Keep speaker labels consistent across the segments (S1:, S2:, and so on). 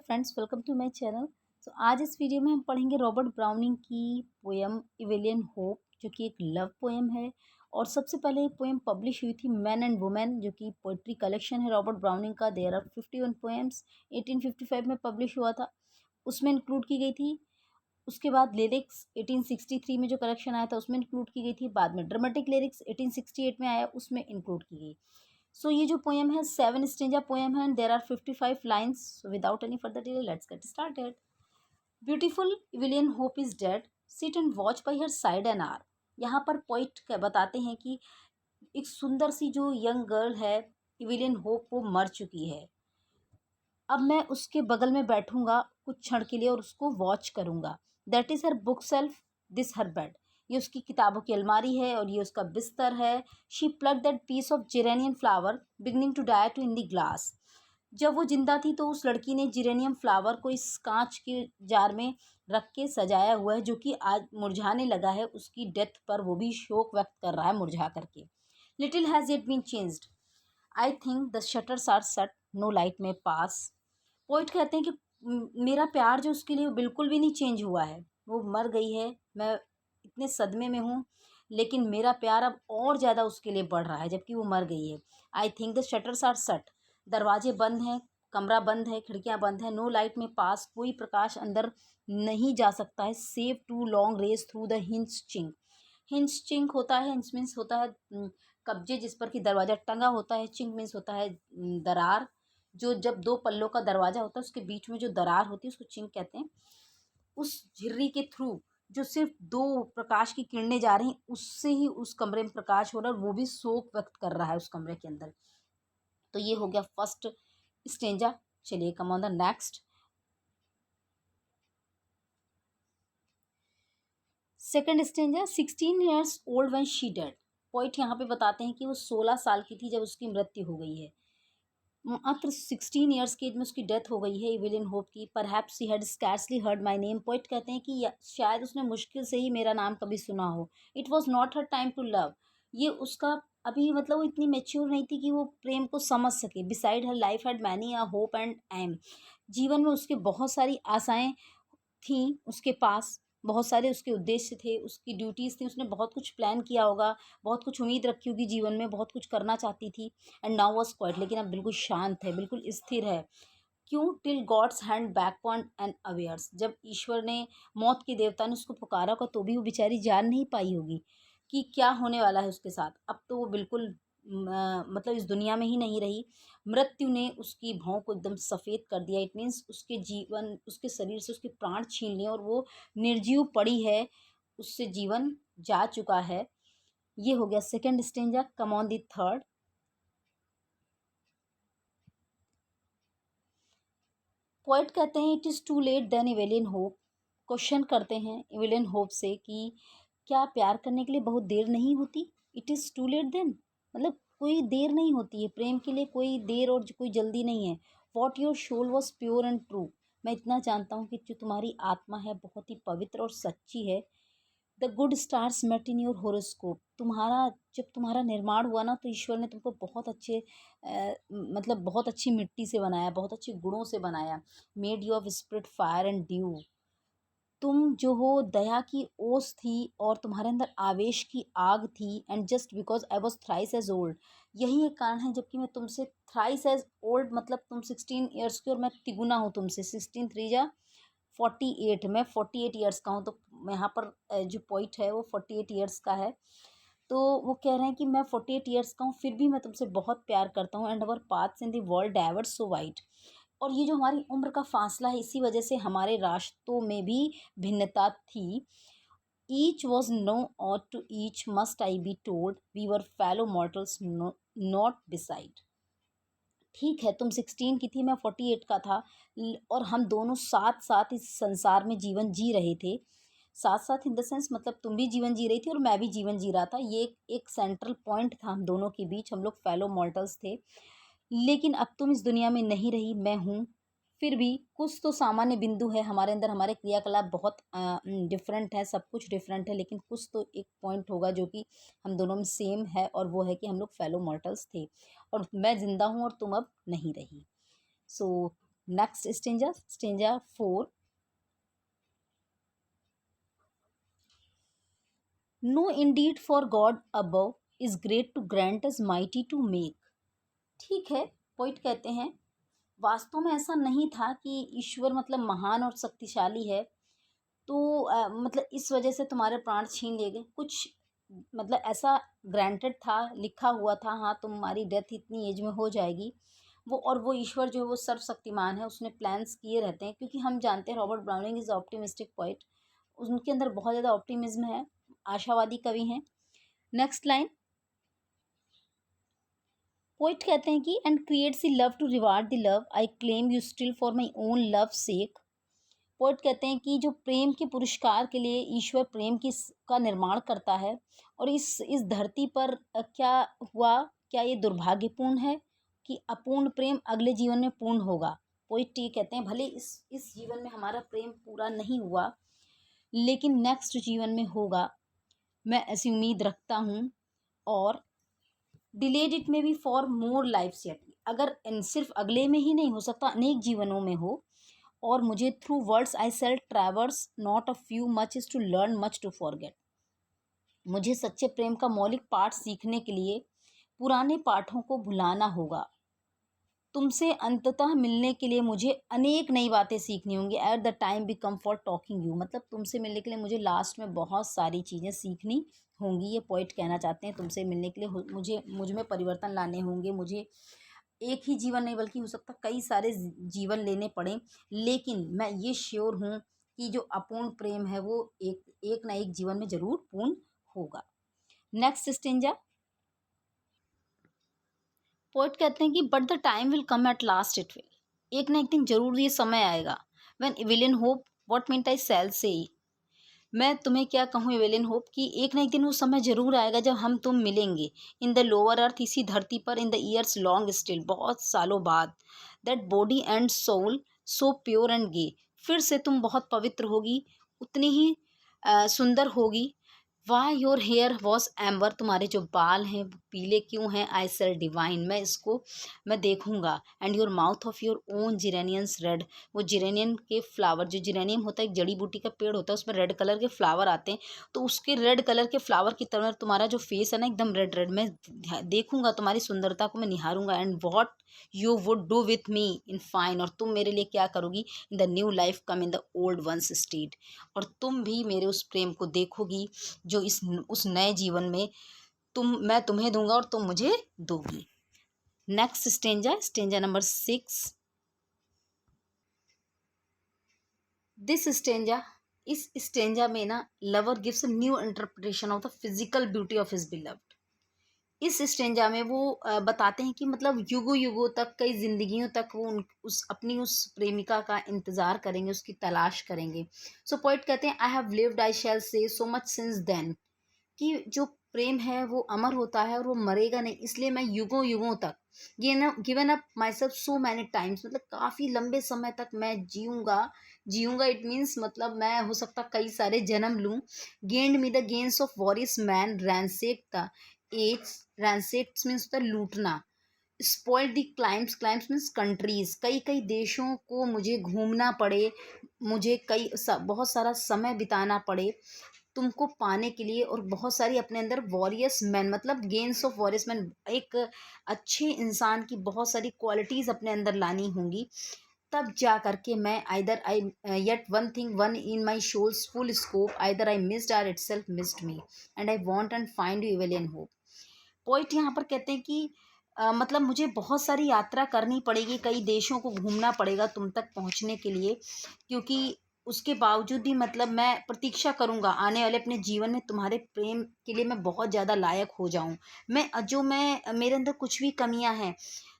S1: Friends, welcome to my channel. आज इस video में हम पढ़ेंगे रॉबर्ट ब्राउनिंग की पोएम इवेलियन होप, जो कि एक लव पोएम है। और सबसे पहले ये पोएम पब्लिश हुई थी मैन एंड वुमेन, जो कि पोइट्री कलेक्शन है रॉबर्ट ब्राउनिंग का। There are 51 poems. 1855 में पब्लिश हुआ था, उसमें इंक्लूड की गई थी। उसके बाद लिरिक्स 1863 में जो कलेक्शन आया था उसमें इंक्लूड की गई थी। बाद में ड्रामेटिक लिरिक्स 1868 में आया, उसमें इंक्लूड की गई। सो ये जो पोएम है 7 स्टेंजा पोएम है and there are 55 lines. So without any further delay let's get started. Beautiful Evelyn hope is dead, sit and watch by her side an hour. यहाँ पर पोइट बताते हैं कि एक सुंदर सी जो यंग गर्ल है इविलियन होप, वो मर चुकी है। अब मैं उसके बगल में बैठूंगा कुछ क्षण के लिए और उसको वॉच करूंगा। That is her book shelf, this her bed. ये उसकी किताबों की अलमारी है और ये उसका बिस्तर है। She plucked that piece of geranium flower beginning to die too in the glass. जब वो जिंदा थी तो उस लड़की ने जेरेनियम फ्लावर को इस कांच के जार में रख के सजाया हुआ है, जो कि आज मुरझाने लगा है। उसकी डेथ पर वो भी शोक व्यक्त कर रहा है मुरझा करके। Little has it been changed, I think the shutters are shut, no light may pass. Poet कहते हैं कि मेरा प्यार जो उसके लिए बिल्कुल भी नहीं चेंज हुआ है। वो मर गई है, मैं इतने सदमे में हूँ, लेकिन मेरा प्यार अब और ज़्यादा उसके लिए बढ़ रहा है जबकि वो मर गई है। I think the shutters are shut, दरवाजे बंद हैं, कमरा बंद है, खिड़कियाँ बंद हैं। नो लाइट में पास, कोई प्रकाश अंदर नहीं जा सकता है। Save two long rays through the hinge chink. Hinge chink होता है, हिंज मीन्स होता है कब्जे जिस पर कि दरवाज़ा टंगा होता है। चिंक मीन्स होता है दरार। जो जब दो पल्लों का दरवाज़ा होता है उसके बीच में जो दरार होती है उसको चिंक कहते हैं। उस झिर्री के थ्रू जो सिर्फ दो प्रकाश की किरणें जा रही, उससे ही उस कमरे में प्रकाश हो रहा है और वो भी शोक व्यक्त कर रहा है उस कमरे के अंदर। तो ये हो गया फर्स्ट स्टेंजा। चलिए come on the next. Second stanza. 16 years old when she did. Point यहाँ पे बताते हैं कि वो 16 साल की थी जब उसकी मृत्यु हो गई है। मात्र 16 ईयर्स की एज में उसकी डेथ हो गई है इविलियन होप की। Perhaps she had scarcely heard my name. Poet कहते हैं कि शायद उसने मुश्किल से ही मेरा नाम कभी सुना हो। It was not her time to love. ये उसका अभी मतलब वो इतनी मेच्योर नहीं थी कि वो प्रेम को समझ सके। Beside her life had many a hope and aim. जीवन में उसके बहुत सारी आशाएं थी, उसके पास बहुत सारे उसके उद्देश्य थे, उसकी ड्यूटीज़ थी। उसने बहुत कुछ प्लान किया होगा, बहुत कुछ उम्मीद रखी होगी जीवन में, बहुत कुछ करना चाहती थी। एंड नाउ वाज क्वाइट, लेकिन अब बिल्कुल शांत है, बिल्कुल स्थिर है। क्यों? Till God's hand backward and awares. जब ईश्वर ने, मौत के देवता ने उसको पुकारा होगा तो भी वो बेचारी जान नहीं पाई होगी कि क्या होने वाला है उसके साथ। अब तो वो बिल्कुल मतलब इस दुनिया में ही नहीं रही। मृत्यु ने उसकी भौं को एकदम सफ़ेद कर दिया। इट मीन्स उसके जीवन, उसके शरीर से उसके प्राण छीन लिए और वो निर्जीव पड़ी है, उससे जीवन जा चुका है। ये हो गया second stanza. Come on the third. Poet कहते हैं it is too late then Evelyn hope. Question करते हैं इवेलियन होप से कि क्या प्यार करने के लिए बहुत देर नहीं होती? It is too late then, मतलब कोई देर नहीं होती है प्रेम के लिए, कोई देर और कोई जल्दी नहीं है। What your soul was pure and true. मैं इतना जानता हूँ कि जो तुम्हारी आत्मा है बहुत ही पवित्र और सच्ची है। The good stars met in your horoscope. तुम्हारा जब तुम्हारा निर्माण हुआ ना तो ईश्वर ने तुमको बहुत अच्छे मतलब बहुत अच्छी मिट्टी से बनाया, बहुत अच्छे गुणों से बनाया। Made you of spirit fire and due. तुम जो हो दया की ओस थी और तुम्हारे अंदर आवेश की आग थी। And just because I was thrice as old, यही एक कारण है जबकि मैं तुमसे थ्राइस एज ओल्ड, मतलब तुम 16 ईयर्स की और मैं तिगुना हूँ तुमसे। 16 3 जा 48, मैं 48 ईयर्स का हूँ। तो यहाँ पर जो पॉइंट है वो 48 ईयर्स का है। तो वो कह रहे हैं कि मैं 48 ईयर्स का हूँ फिर भी मैं तुमसे बहुत प्यार करता हूँ। And our paths in the world diverse so wide. और ये जो हमारी उम्र का फासला है, इसी वजह से हमारे रास्तों में भी भिन्नता थी। Each was no or to each must I be told we were fellow mortals not decide. ठीक है, तुम 16 की थी, मैं 48 का था, और हम दोनों साथ साथ इस संसार में जीवन जी रहे थे। साथ साथ इन द सेंस मतलब तुम भी जीवन जी रही थी और मैं भी जीवन जी रहा था। ये एक सेंट्रल पॉइंट था हम दोनों के बीच, हम लोग फेलो मॉर्टल्स थे। लेकिन अब तुम इस दुनिया में नहीं रही, मैं हूँ। फिर भी कुछ तो सामान्य बिंदु है हमारे अंदर, हमारे क्रियाकलाप बहुत डिफरेंट है, सब कुछ डिफरेंट है, लेकिन कुछ तो एक पॉइंट होगा जो कि हम दोनों में सेम है, और वो है कि हम लोग फेलो मॉर्टल्स थे और मैं जिंदा हूँ और तुम अब नहीं रही। So next stanza, stanza 4। No indeed for God above is great to grant us mighty to make. ठीक है, पोइट कहते हैं वास्तव में ऐसा नहीं था कि ईश्वर मतलब महान और शक्तिशाली है, तो मतलब इस वजह से तुम्हारे प्राण छीन लिए गए कुछ, मतलब ऐसा ग्रांटेड था, लिखा हुआ था, हाँ तुम्हारी डेथ इतनी एज में हो जाएगी। वो और वो ईश्वर जो है वो सर्वशक्तिमान है, उसने प्लान्स किए रहते हैं, क्योंकि हम जानते हैं Robert browning is optimistic poet, उनके अंदर बहुत ज़्यादा ऑप्टिमिज्म है, आशावादी कवि हैं। नेक्स्ट लाइन, पोइट कहते हैं कि and creates the love to reward the love I claim you still for my own love sake. Poet कहते हैं कि जो प्रेम के पुरस्कार के लिए ईश्वर प्रेम की का निर्माण करता है, और इस धरती पर क्या हुआ, क्या ये दुर्भाग्यपूर्ण है कि अपूर्ण प्रेम अगले जीवन में पूर्ण होगा। पोइट ये कहते हैं भले इस जीवन में हमारा प्रेम पूरा नहीं हुआ, लेकिन नेक्स्ट जीवन में होगा, मैं ऐसी उम्मीद रखता हूँ। और delayed it may be for more life yet, अगर सिर्फ अगले में ही नहीं हो सकता, अनेक जीवनों में हो। और मुझे through words I sail traverse not a few much is to learn much to forget. मुझे सच्चे प्रेम का मौलिक पाठ सीखने के लिए पुराने पाठों को भुलाना होगा। तुमसे अंततः मिलने के लिए मुझे अनेक नई बातें सीखनी होंगी। At the time be come for talking you, मतलब तुमसे मिलने के लिए मुझे लास्ट में बहुत सारी चीज़ें सीखनी होंगी। ये पोइट कहना चाहते हैं तुमसे मिलने के लिए मुझे मुझ में परिवर्तन लाने होंगे, मुझे एक ही जीवन नहीं बल्कि हो सकता कई सारे जीवन लेने पड़े, लेकिन मैं ये श्योर हूँ कि जो अपूर्ण प्रेम है वो एक एक ना एक जीवन में जरूर पूर्ण होगा। नेक्स्ट स्टेंजा, पोइट कहते हैं कि but the time will come at last it will, एक ना एक दिन जरूर ये समय आएगा। When Evelyn hope what meant I shall say, मैं तुम्हें क्या कहूँ एवेलियन होप कि एक ना एक दिन वो समय जरूर आएगा जब हम तुम मिलेंगे इन द लोअर अर्थ, इसी धरती पर, in the years long still, बहुत सालों बाद। That body and soul so pure and gay, फिर से तुम बहुत पवित्र होगी, उतनी ही सुंदर होगी। Why your hair was amber, तुम्हारे जो बाल हैं वो पीले क्यों हैं। आई सेल डिवाइन, मैं इसको मैं देखूंगा। And your mouth of your own geraniums red, वो जिरेनियन के फ्लावर, जो जिरेनियम होता है एक जड़ी बूटी का पेड़ होता है, उसमें रेड कलर के फ्लावर आते हैं, तो उसके रेड कलर के फ्लावर की तरह तुम्हारा जो फेस है ना एकदम रेड रेड, मैं देखूंगा तुम्हारी सुंदरता को, मैं निहारूंगा। And what you would do with me in fine, और तुम मेरे लिए क्या करोगी in the new life come in the old one's stead, और तुम भी मेरे उस प्रेम को देखोगी जो इस उस नए जीवन में मैं तुम्हें दूंगा और तुम मुझे दोगी। Next stanza, stanza number 6। This stanza, इस स्टेंजा में ना lover gives a new interpretation of the physical beauty of his beloved. इस स्टेंजा में वो बताते हैं कि मतलब युगों युगों तक, कई जिंदगियों तक वो उस अपनी उस प्रेमिका का इंतजार करेंगे, उसकी तलाश करेंगे। सो पोइट कहते हैं आई हैव लिव्ड आई शैल से सो मच सिंस देन, कि जो प्रेम है वो अमर होता है और वो मरेगा नहीं, इसलिए मैं युगों युगों तक ये ना given up my self so many times, मतलब काफ़ी लंबे समय तक मैं जीऊँगा। जीऊँगा इट मीन्स मतलब मैं हो सकता कई सारे जन्म लूँ। Gained me the gains of various men ransacked the age, ransacks means होता है लूटना। Spoil the climes, climes means countries, कई कई देशों को मुझे घूमना पड़े, मुझे बहुत सारा समय बिताना पड़े तुमको पाने के लिए, और बहुत सारी अपने अंदर वॉरियस मैन मतलब गेन्स ऑफ वॉरियस मैन, एक अच्छे इंसान की बहुत सारी क्वालिटीज़ अपने अंदर लानी होंगी, तब जा करके मैं either I yet one thing won in my soul's full scope, either I missed or itself missed me and I want and find you Evelyn hope. Poet यहाँ पर कहते हैं कि मतलब मुझे बहुत सारी यात्रा करनी पड़ेगी, कई देशों को घूमना पड़ेगा तुम तक पहुँचने के लिए, क्योंकि उसके बावजूद भी मतलब मैं प्रतीक्षा करूँगा आने वाले अपने जीवन में तुम्हारे प्रेम के लिए मैं बहुत ज़्यादा लायक हो जाऊँ। मैं मेरे अंदर कुछ भी कमियां हैं,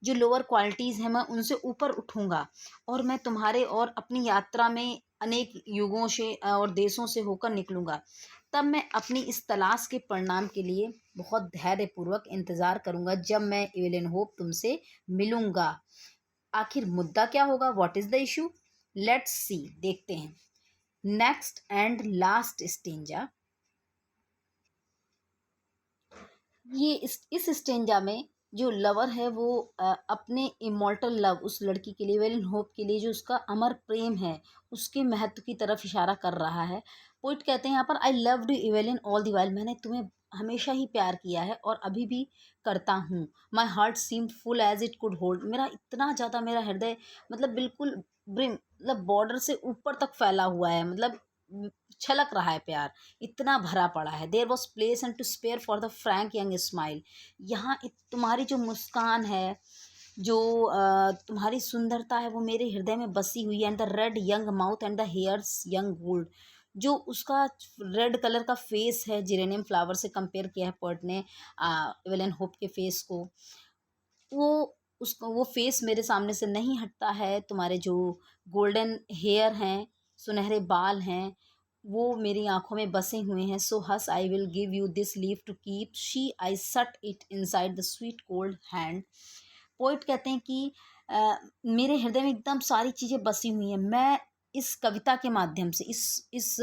S1: जो लोअर क्वालिटीज़ हैं, मैं उनसे ऊपर उठूँगा, और मैं तुम्हारे और अपनी यात्रा में अनेक युगों से और देशों से होकर निकलूँगा। तब मैं अपनी इस तलाश के परिणाम के लिए बहुत धैर्यपूर्वक इंतज़ार करूँगा जब मैं एवेलिन होप तुमसे मिलूँगा। आखिर मुद्दा क्या होगा, what is the issue, let's see, देखते हैं। नेक्स्ट एंड लास्ट स्टेंजा, ये इस स्टेंजा में जो लवर है वो अपने इमॉर्टल लव उस लड़की के लिए, इवेलिन होप के लिए, जो उसका अमर प्रेम है, उसके महत्व की तरफ इशारा कर रहा है। पोइट कहते हैं यहाँ पर, I loved you Evelyn all the while, मैंने तुम्हें हमेशा ही प्यार किया है और अभी भी करता हूँ। My heart seemed full as it could hold, मेरा इतना ज़्यादा, मेरा हृदय मतलब बिल्कुल ब्रिम मतलब बॉर्डर से ऊपर तक फैला हुआ है, मतलब छलक रहा है प्यार, इतना भरा पड़ा है। There was place and to spare for the frank young smile, यहाँ तुम्हारी जो मुस्कान है, जो तुम्हारी सुंदरता है, वो मेरे हृदय में बसी हुई है। And the red young mouth and the hairs young gold, जो उसका रेड कलर का फेस है, जेरेनियम फ्लावर से कंपेयर किया है पोएट ने एवेलिन होप के फेस को, वो उसको वो फेस मेरे सामने से नहीं हटता है। तुम्हारे जो गोल्डन हेयर हैं, सुनहरे बाल हैं, वो मेरी आंखों में बसे हुए हैं। So hush I will give you this leaf to keep, see I shut it inside the sweet cold hand. Poet कहते हैं कि मेरे हृदय में एकदम सारी चीज़ें बसी हुई हैं। मैं इस कविता के माध्यम से, इस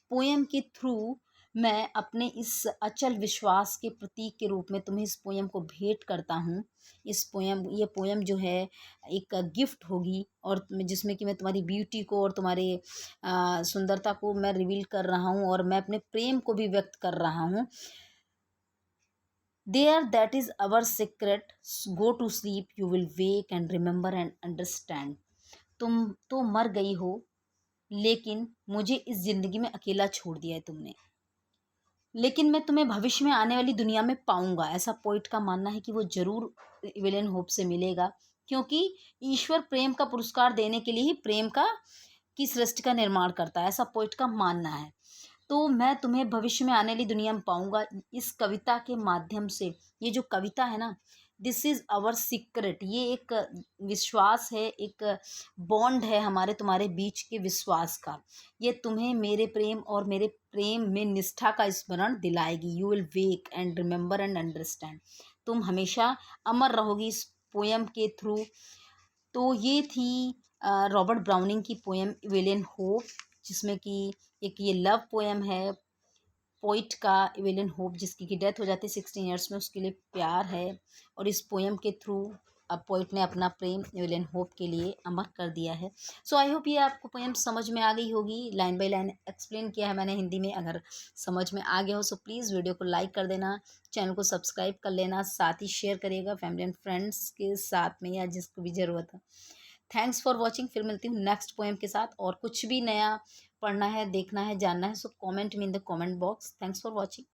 S1: पोएम के थ्रू, मैं अपने इस अचल विश्वास के प्रतीक के रूप में तुम्हें इस पोएम को भेंट करता हूँ। ये पोएम जो है एक गिफ्ट होगी, और जिसमें कि मैं तुम्हारी ब्यूटी को और तुम्हारे सुंदरता को मैं रिवील कर रहा हूँ, और मैं अपने प्रेम को भी व्यक्त कर रहा हूँ। There that is our secret, go to sleep, you will wake and remember and understand. तुम तो मर गई हो, लेकिन मुझे इस ज़िंदगी में अकेला छोड़ दिया है तुमने, लेकिन मैं तुम्हें भविष्य में आने वाली दुनिया में पाऊंगा। ऐसा पोइट का मानना है कि वो जरूर इवेलिन होप से मिलेगा, क्योंकि ईश्वर प्रेम का पुरस्कार देने के लिए ही प्रेम का की सृष्टि का निर्माण करता है, ऐसा पोइट का मानना है। तो मैं तुम्हें भविष्य में आने वाली दुनिया में पाऊंगा इस कविता के माध्यम से। ये जो कविता है ना, दिस इज़ आवर सीक्रेट, ये एक विश्वास है, एक बॉन्ड है हमारे तुम्हारे बीच के विश्वास का। ये तुम्हें मेरे प्रेम और मेरे प्रेम में निष्ठा का स्मरण दिलाएगी। You will wake and remember and understand, तुम हमेशा अमर रहोगी इस पोएम के थ्रू। तो ये थी रॉबर्ट ब्राउनिंग की पोएम इवेलियन होप, जिसमें कि एक ये लव पोएम है पोइट का, इवेलियन होप, जिसकी की डेथ हो जाती है 16 ईयर्स में, उसके लिए प्यार है। और इस पोएम के थ्रू अब पोइट ने अपना प्रेम इवेलियन होप के लिए अमर कर दिया है। सो आई होप ये आपको पोएम समझ में आ गई होगी, लाइन बाय लाइन एक्सप्लेन किया है मैंने हिंदी में। अगर समझ में आ गया हो सो प्लीज़ वीडियो को लाइक कर देना, चैनल को सब्सक्राइब कर लेना, साथ ही शेयर करिएगा फैमिली एंड फ्रेंड्स के साथ में, या जिसको भी ज़रूरत है। थैंक्स फॉर वॉचिंग, फिर मिलती हूँ नेक्स्ट पोएम के साथ। और कुछ भी नया पढ़ना है, देखना है, जानना है, so comment me in the comment box. Thanks for watching.